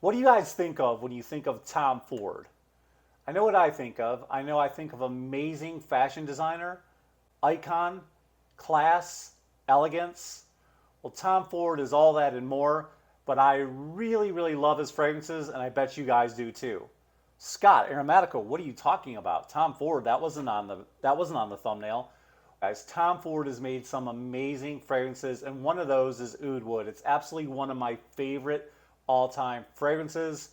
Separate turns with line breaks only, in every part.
What do you guys think of when you think of Tom Ford? I know what I think of. I think of amazing fashion designer, icon, class, elegance. Well, Tom Ford is all that and more, but I really, really love his fragrances, and I bet you guys do too. Scott, Aromatico, what are you talking about? Tom Ford, that wasn't on the thumbnail. Guys, Tom Ford has made some amazing fragrances, and one of those is Oud Wood. It's absolutely one of my favorite all-time fragrances,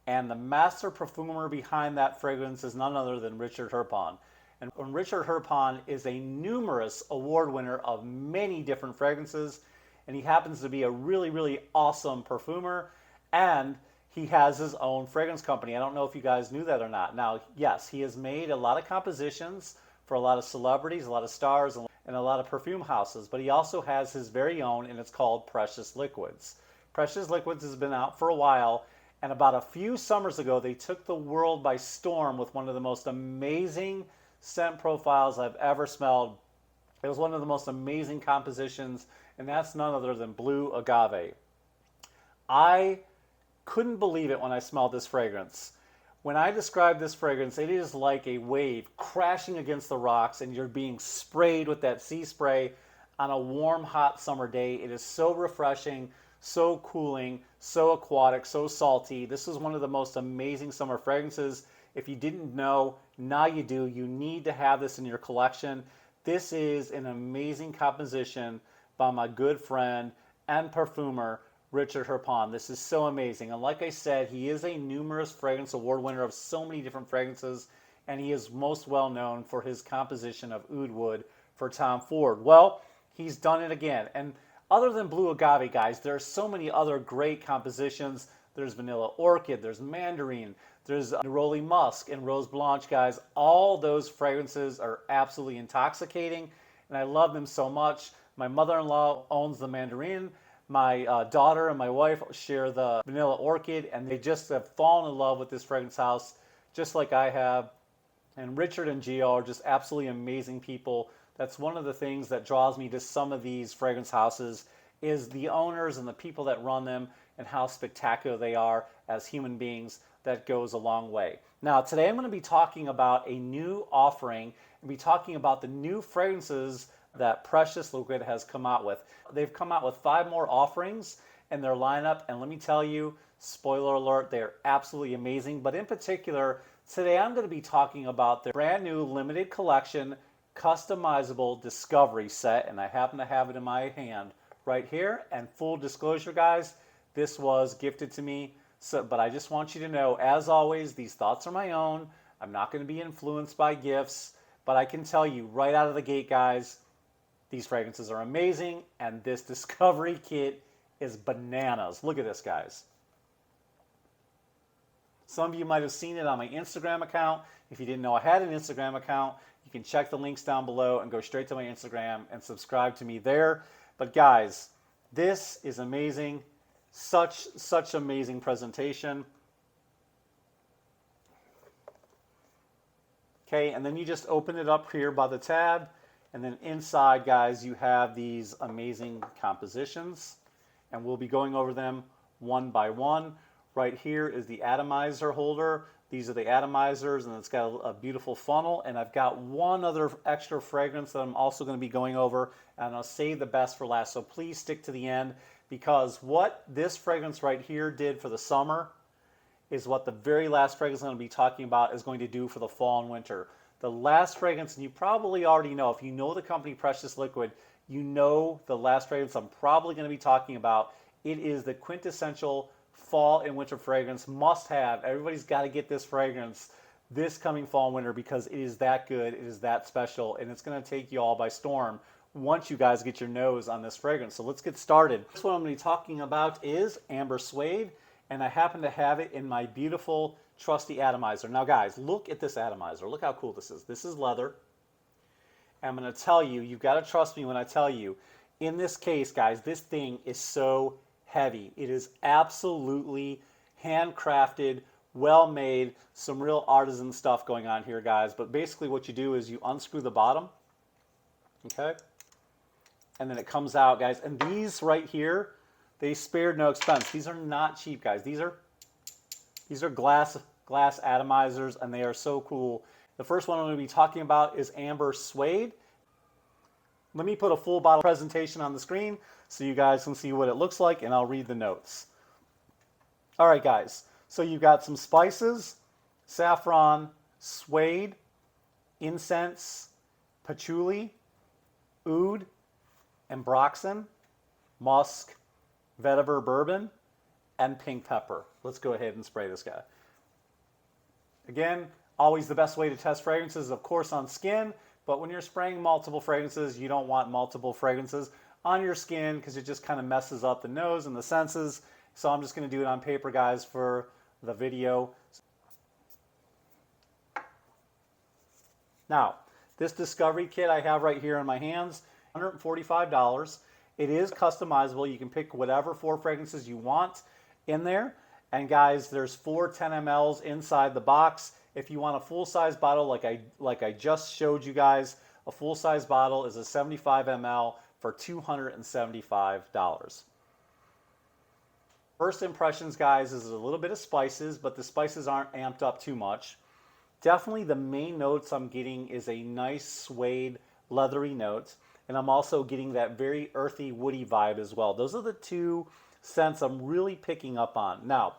and the master perfumer behind that fragrance is none other than Richard Herpon. And Richard Herpon is a numerous award winner of many different fragrances, and he happens to be a really, really awesome perfumer, and he has his own fragrance company. I don't know if you guys knew that or not. Now, yes, he has made a lot of compositions for a lot of celebrities, a lot of stars, and a lot of perfume houses, but he also has his very own, and it's called Precious Liquids. Precious Liquids has been out for a while, and about a few summers ago, they took the world by storm with one of the most amazing scent profiles I've ever smelled. It was one of the most amazing compositions, and that's none other than Blue Agave. I couldn't believe it when I smelled this fragrance. When I describe this fragrance, it is like a wave crashing against the rocks and you're being sprayed with that sea spray on a warm, hot summer day. It is so refreshing, so cooling, so aquatic, so salty. This is one of the most amazing summer fragrances. If you didn't know, now you do. You need to have this in your collection. This is an amazing composition by my good friend and perfumer, Richard Herpon. This is so amazing. And like I said, he is a numerous fragrance award winner of so many different fragrances, and he is most well known for his composition of Oud Wood for Tom Ford. Well, he's done it again. And other than Blue Agave, guys, there are so many other great compositions. There's Vanilla Orchid, there's Mandarin, there's Neroli Musk and Rose Blanche, guys. All those fragrances are absolutely intoxicating, and I love them so much. My mother-in-law owns the Mandarin. My daughter and my wife share the Vanilla Orchid, and they just have fallen in love with this fragrance house, just like I have. And Richard and Gio are just absolutely amazing people. That's one of the things that draws me to some of these fragrance houses is the owners and the people that run them and how spectacular they are as human beings. That goes a long way. Now, today I'm going to be talking about a new offering and be talking about the new fragrances that Precious Liquid has come out with. They've come out with 5 more offerings in their lineup, and let me tell you, spoiler alert, they're absolutely amazing. But in particular, today I'm going to be talking about their brand new limited collection customizable discovery set, and I happen to have it in my hand right here. And full disclosure, guys, this was gifted to me. But I just want you to know, as always, these thoughts are my own. I'm not going to be influenced by gifts, but I can tell you right out of the gate, guys, these fragrances are amazing, and this discovery kit is bananas. Look at this, guys. Some of you might have seen it on my Instagram account. If you didn't know I had an Instagram account, you can check the links down below and go straight to my Instagram and subscribe to me there. But guys, this is amazing. Such amazing presentation. Okay, and then you just open it up here by the tab, and then inside, guys, you have these amazing compositions, and we'll be going over them one by one. Right here is the atomizer holder. These are the atomizers, and it's got a beautiful funnel, and I've got one other extra fragrance that I'm also going to be going over, and I'll save the best for last, so please stick to the end, because what this fragrance right here did for the summer is what the very last fragrance I'm going to be talking about is going to do for the fall and winter. The last fragrance, and you probably already know, if you know the company Precious Liquid, you know the last fragrance I'm probably going to be talking about. It is the quintessential fall and winter fragrance, must have. Everybody's got to get this fragrance this coming fall and winter because it is that good, it is that special, and it's going to take you all by storm once you guys get your nose on this fragrance. So let's get started. This one I'm going to be talking about is Amber Suede, and I happen to have it in my beautiful trusty atomizer. Now guys, look at this atomizer. Look how cool this is. This is leather. And I'm going to tell you, you've got to trust me when I tell you, in this case, guys, this thing is so heavy. It is absolutely handcrafted, well made, some real artisan stuff going on here, guys. But basically what you do is you unscrew the bottom, okay? And then it comes out, guys. And these right here, they spared no expense. These are not cheap, guys. These are These are glass atomizers, and they are so cool. The first one I'm going to be talking about is Amber Suede. Let me put a full bottle presentation on the screen so you guys can see what it looks like, and I'll read the notes. All right, guys. So you've got some spices, saffron, suede, incense, patchouli, oud, ambroxan, musk, vetiver bourbon, and pink pepper. Let's go ahead and spray this guy. Again, always the best way to test fragrances, of course, on skin, but when you're spraying multiple fragrances, you don't want multiple fragrances on your skin because it just kind of messes up the nose and the senses. So I'm just going to do it on paper, guys, for the video. Now, this discovery kit I have right here in my hands, $145. It is customizable. You can pick whatever 4 fragrances you want in there. And guys, there's 4 10 mLs inside the box. If you want a full-size bottle like I just showed you guys, a full-size bottle is a 75 ml for $275. First impressions, guys, is a little bit of spices, but the spices aren't amped up too much. Definitely the main notes I'm getting is a nice suede, leathery note, and I'm also getting that very earthy, woody vibe as well. Those are the 2 scents I'm really picking up on. Now,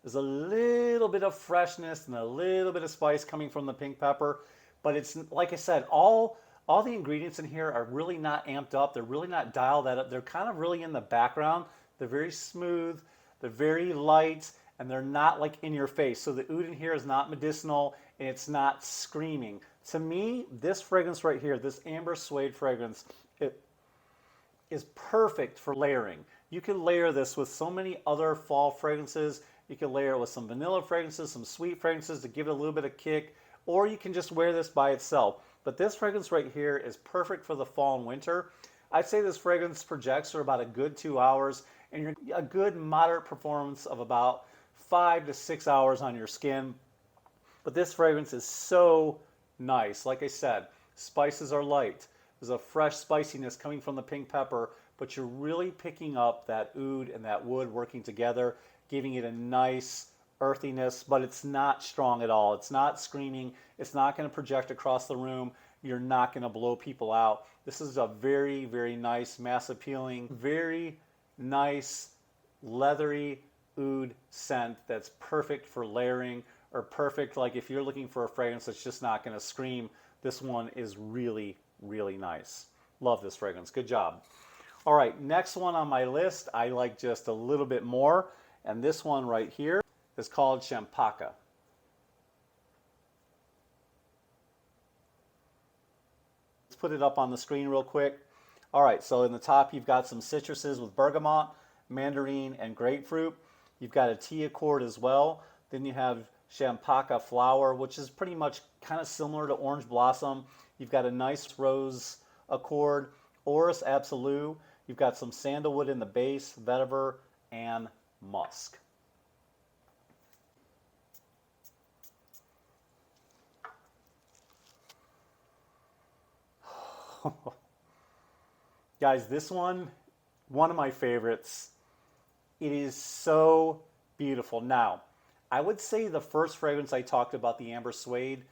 there's a little bit of freshness and a little bit of spice coming from the pink pepper, but it's, like I said, all the ingredients in here are really not amped up. They're really not dialed that up. They're kind of really in the background. They're very smooth, they're very light, and they're not like in your face. So the oud in here is not medicinal, and it's not screaming. To me, this fragrance right here, this Amber Suede fragrance, it is perfect for layering. You can layer this with so many other fall fragrances. You can layer it with some vanilla fragrances, some sweet fragrances to give it a little bit of kick, or you can just wear this by itself. But this fragrance right here is perfect for the fall and winter. I'd say this fragrance projects for about a good 2 hours, and you're a good moderate performance of about 5 to 6 hours on your skin. But this fragrance is so nice. Like I said, spices are light. There's a fresh spiciness coming from the pink pepper, but you're really picking up that oud and that wood working together, giving it a nice earthiness, but it's not strong at all. It's not screaming. It's not going to project across the room. You're not going to blow people out. This is a very, very nice, mass appealing, very nice, leathery oud scent that's perfect for layering, or perfect like if you're looking for a fragrance that's just not going to scream. This one is really, really nice. Love this fragrance. Good job. All right, next one on my list, I like just a little bit more, and this one right here is called Champaca. Let's put it up on the screen real quick. All right, so in the top you've got some citruses with bergamot, mandarin, and grapefruit. You've got a tea accord as well. Then you have Champaca flower, which is pretty much kind of similar to orange blossom. You've got a nice rose accord, Eros absolute. You've got some sandalwood in the base, vetiver, and musk. Guys, this one of my favorites. It is so beautiful. Now, I would say the first fragrance I talked about, the Amber Suede,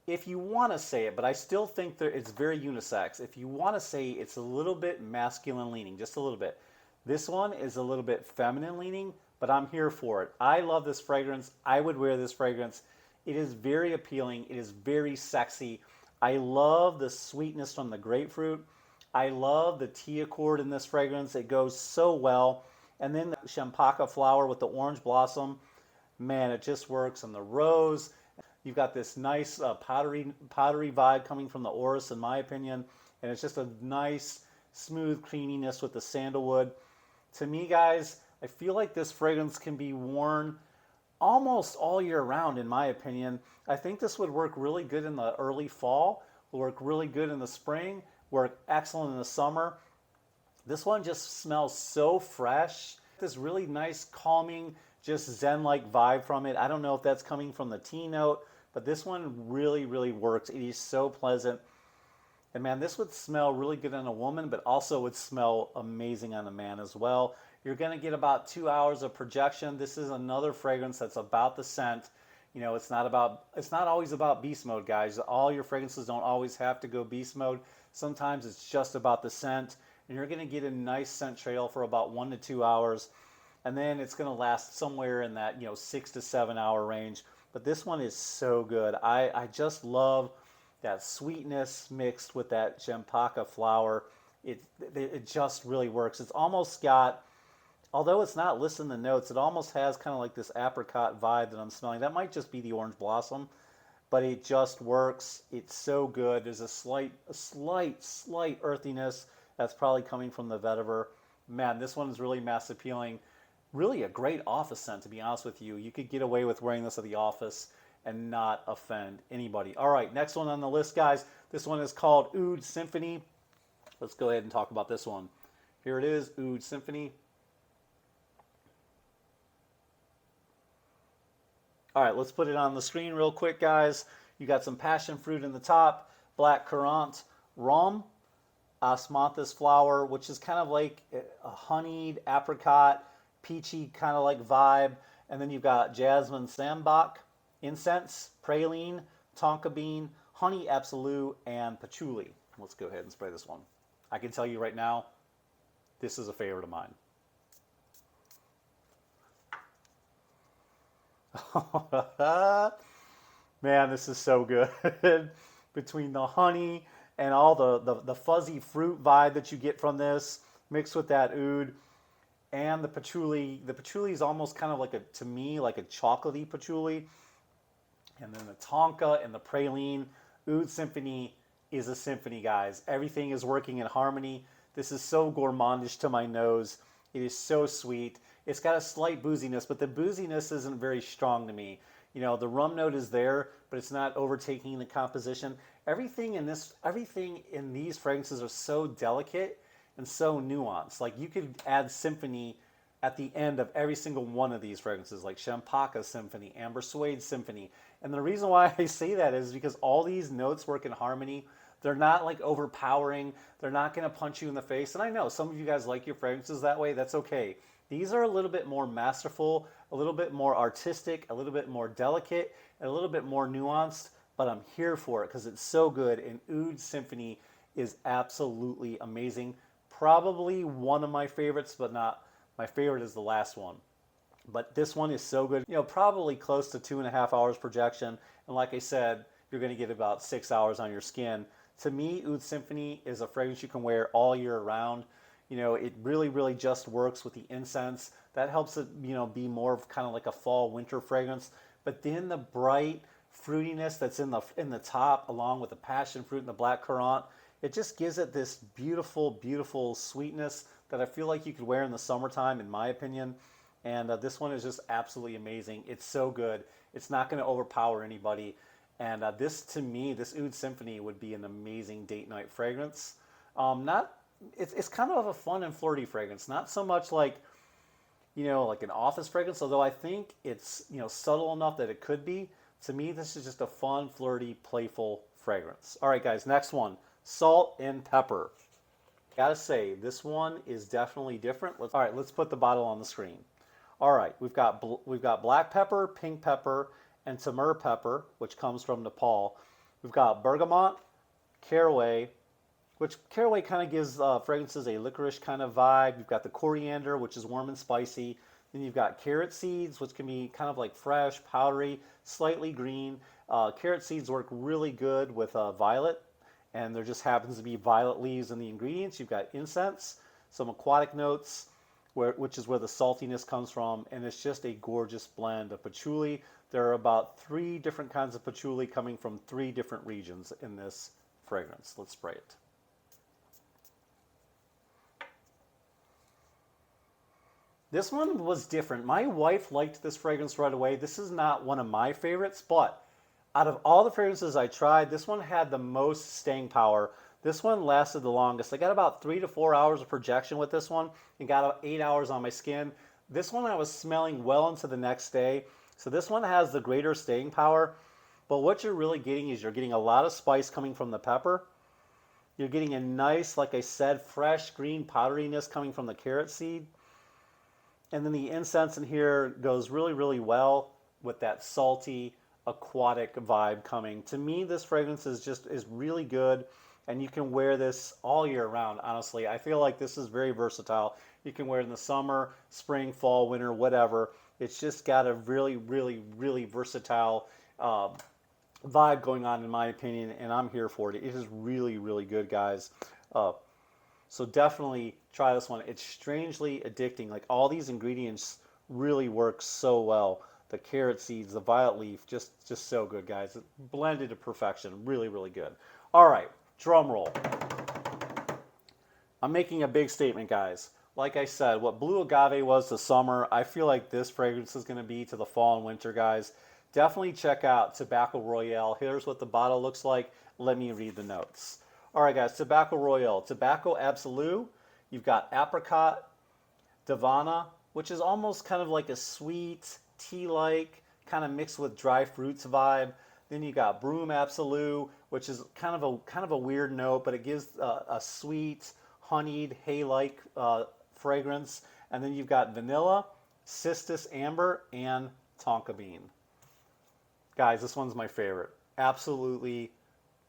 if you want to say it, but I still think that it's very unisex. If you want to say it's a little bit masculine leaning, just a little bit. This one is a little bit feminine leaning, but I'm here for it. I love this fragrance. I would wear this fragrance. It is very appealing. It is very sexy. I love the sweetness from the grapefruit. I love the tea accord in this fragrance. It goes so well. And then the Champaca flower with the orange blossom. Man, it just works. And the rose. You've got this nice powdery vibe coming from the Eros, in my opinion. And it's just a nice, smooth creaminess with the sandalwood. To me, guys, I feel like this fragrance can be worn almost all year round, in my opinion. I think this would work really good in the early fall, work really good in the spring, work excellent in the summer. This one just smells so fresh. This really nice, calming, just zen-like vibe from it. I don't know if that's coming from the tea note, but this one really, really works. It is so pleasant. And man, this would smell really good on a woman, but also would smell amazing on a man as well. You're going to get about 2 hours of projection. This is another fragrance that's about the scent. You know, it's not always about beast mode, guys. All your fragrances don't always have to go beast mode. Sometimes it's just about the scent, and you're going to get a nice scent trail for about 1 to 2 hours, and then it's going to last somewhere in that 6 to 7 hour range. But this one is so good. I just love that sweetness mixed with that champaca flower. It just really works. It's almost got, although it's not listed in the notes, it almost has kind of like this apricot vibe that I'm smelling. That might just be the orange blossom, but it just works. It's so good. There's a slight earthiness that's probably coming from the vetiver. Man, this one is really mass appealing. Really a great office scent, to be honest with you. You could get away with wearing this at the office and not offend anybody. All right, next one on the list, guys. This one is called Oud Symphony. Let's go ahead and talk about this one. Here it is, Oud Symphony. All right, let's put it on the screen real quick, guys. You got some passion fruit in the top, black currant, Rhum, osmanthus flower, which is kind of like a honeyed apricot, peachy kind of like vibe. And then you've got jasmine sambac, incense, praline, tonka bean, honey absolute, and patchouli. Let's go ahead and spray this one. I can tell you right now, this is a favorite of mine. Man, this is so good. Between the honey and all the fuzzy fruit vibe that you get from this, mixed with that oud and the patchouli. The patchouli is almost kind of like to me, like a chocolatey patchouli. And then the tonka and the praline. Oud Symphony is a symphony, guys. Everything is working in harmony. This is so gourmandish to my nose. It is so sweet. It's got a slight booziness, but the booziness isn't very strong to me. You know, the rum note is there, but it's not overtaking the composition. Everything in these fragrances are so delicate and so nuanced. Like, you could add symphony at the end of every single one of these fragrances, like Champaca Symphony, Amber Suede Symphony. And the reason why I say that is because all these notes work in harmony. They're not like overpowering. They're not going to punch you in the face. And I know some of you guys like your fragrances that way. That's okay. These are a little bit more masterful, a little bit more artistic, a little bit more delicate, and a little bit more nuanced, but I'm here for it because it's so good. And Oud Symphony is absolutely amazing. Probably one of my favorites, but not my favorite is the last one. But this one is so good. You know, probably close to 2.5 hours projection. And like I said, you're going to get about 6 hours on your skin. To me, Oud Symphony is a fragrance you can wear all year round. You know, it really, really just works with the incense. That helps it, you know, be more of kind of like a fall winter fragrance. But then the bright fruitiness that's in the top, along with the passion fruit and the black currant, it just gives it this beautiful, beautiful sweetness that I feel like you could wear in the summertime, in my opinion. And this one is just absolutely amazing. It's so good. It's not going to overpower anybody. And this, to me, this Oud Symphony would be an amazing date night fragrance. It's kind of a fun and flirty fragrance. Not so much like, you know, like an office fragrance, although I think it's, you know, subtle enough that it could be. To me, this is just a fun, flirty, playful fragrance. All right, guys, next one, Salt and Pepper. Gotta say, this one is definitely different. All right, let's put the bottle on the screen. All right, we've got black pepper, pink pepper, and tamar pepper, which comes from Nepal. We've got bergamot, caraway, which caraway kind of gives fragrances a licorice kind of vibe. You've got the coriander, which is warm and spicy. Then you've got carrot seeds, which can be kind of like fresh, powdery, slightly green. Carrot seeds work really good with violet, and there just happens to be violet leaves in the ingredients. You've got incense, some aquatic notes, which is where the saltiness comes from, and it's just a gorgeous blend of patchouli. There are about 3 different kinds of patchouli coming from 3 different regions in this fragrance. Let's spray it. This one was different. My wife liked this fragrance right away. This is not one of my favorites, but out of all the fragrances I tried, this one had the most staying power. This one lasted the longest. I got about 3 to 4 hours of projection with this one and got about 8 hours on my skin. This one I was smelling well into the next day. So this one has the greater staying power. But what you're really getting is you're getting a lot of spice coming from the pepper. You're getting a nice, like I said, fresh green powderiness coming from the carrot seed. And then the incense in here goes really, really well with that salty, aquatic vibe coming. To me, this fragrance is really good, and you can wear this all year round, honestly. I feel like this is very versatile. You can wear it in the summer, spring, fall, winter, whatever. It's just got a really, really, really versatile vibe going on, in my opinion, and I'm here for it. It is really, really good, guys. So definitely try this one. It's strangely addicting. Like, all these ingredients really work so well. The carrot seeds, the violet leaf, just so good, guys. It blended to perfection. Really, really good. All right, drum roll. I'm making a big statement, guys. Like I said, what Blue Agave was to summer, I feel like this fragrance is going to be to the fall and winter, guys. Definitely check out Tobacco Royale. Here's what the bottle looks like. Let me read the notes. All right, guys, Tobacco Royale. Tobacco Absolute. You've got apricot, davana, which is almost kind of like a sweet, tea-like, kind of mixed with dry fruits vibe. Then you got Broom Absolute, which is kind of a weird note, but it gives a sweet, honeyed, hay-like fragrance. And then you've got vanilla, cistus amber, and tonka bean. Guys, this one's my favorite. Absolutely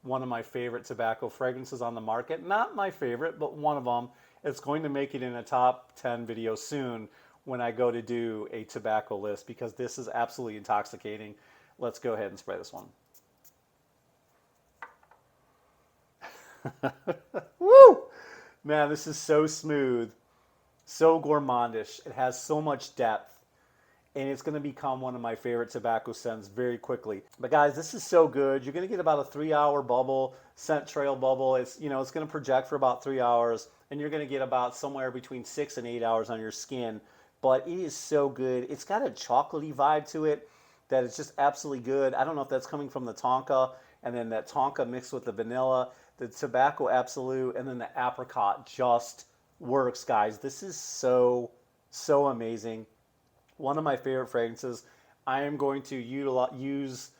one of my favorite tobacco fragrances on the market. Not my favorite, but one of them. It's going to make it in a top 10 video soon when I go to do a tobacco list, because this is absolutely intoxicating. Let's go ahead and spray this one. Woo! Man, this is so smooth, so gourmandish. It has so much depth. And it's going to become one of my favorite tobacco scents very quickly. But guys, this is so good. You're going to get about a 3-hour bubble, scent trail bubble. It's going to project for about 3 hours, and you're going to get about somewhere between 6 and 8 hours on your skin. But it is so good. It's got a chocolatey vibe to it that is just absolutely good. I don't know if that's coming from the tonka, and then that tonka mixed with the vanilla, the Tobacco Absolute, and then the apricot just works, guys. This is so amazing. One of my favorite fragrances. I'm going to use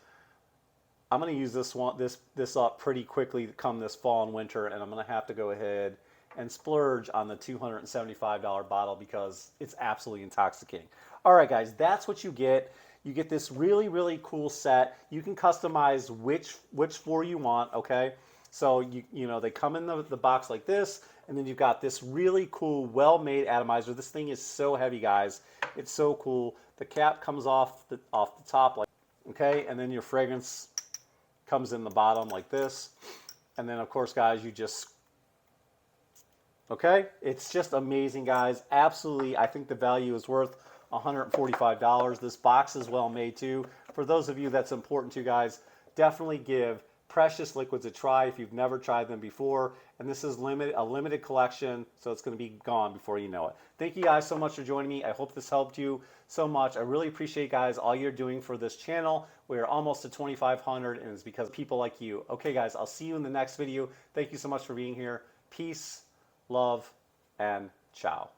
this up pretty quickly come this fall and winter, and I'm going to have to go ahead and splurge on the $275 bottle because it's absolutely intoxicating. All right, guys, that's what you get. You get this really, really cool set. You can customize which floor you want, okay? So they come in the box like this, and then you've got this really cool, well-made atomizer. This thing is so heavy, guys. It's so cool. The cap comes off the top, like, okay, and then your fragrance comes in the bottom like this. And then, of course, guys, you just, okay? It's just amazing, guys. Absolutely, I think the value is worth $145. This box is well made, too. For those of you that's important to, guys, definitely give Precious Liquids a try if you've never tried them before. And this is a limited collection, so it's going to be gone before you know it. Thank you guys so much for joining me. I hope this helped you so much. I really appreciate, guys, all you're doing for this channel. We are almost to 2,500, and it's because of people like you. Okay, guys, I'll see you in the next video. Thank you so much for being here. Peace, love, and ciao.